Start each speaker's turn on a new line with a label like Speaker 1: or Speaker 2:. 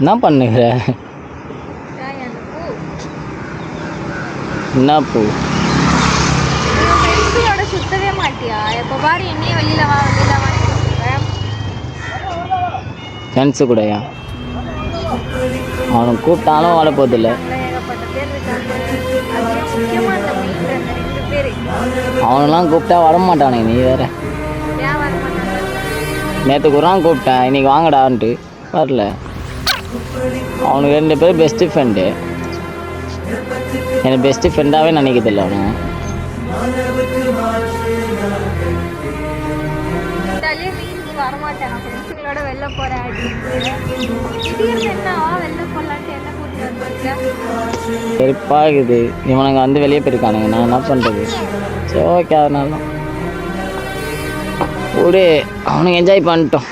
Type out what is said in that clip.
Speaker 1: என்ன பண்ணுகிற? என்ன பூ?
Speaker 2: சுத்தவே மாட்டியா? எப்போ பாரு என்னையே வெளியில வா வெளியில வா.
Speaker 1: ஃப்ரெண்ட்ஸு கூடயா? அவனுக்கு கூப்பிட்டாலும் வர போதில்ல.
Speaker 2: ஏகப்பட்ட பேர் இருக்காங்க. அதுலேயும் முக்கியமாக அந்த மெயின் 2 பேர்.
Speaker 1: அவனெல்லாம் கூப்பிட்டா வரமாட்டானுங்க. நீ வேற.
Speaker 2: ஏன் வர மாட்டாங்க?
Speaker 1: நேற்று குரான் கூப்பிட்டேன், இன்னைக்கு வாங்கடான்ட்டு வரல. அவனுக்கு 2 பேர் பெஸ்ட்டு ஃப்ரெண்டு. எனக்கு பெஸ்ட்டு ஃப்ரெண்டாகவே நினைக்கிறதில்ல அவனு.
Speaker 2: வரமாட்டேன், ஃப்ரெண்ட்ஸுங்களோட வெளில போகிறேன் திடீர்னு என்னவா வெளில போகலான்ட்டு என்ன கூட்டிட்டு வந்துருக்கேன்.
Speaker 1: சரிப்பாகுது. இவனுங்க வந்து வெளியே போயிருக்கானுங்க, நான் என்ன பண்ணுறது? சரி ஓகே, அதனால தான் விடு, அவனுக்கு என்ஜாய் பண்ணிட்டோம்.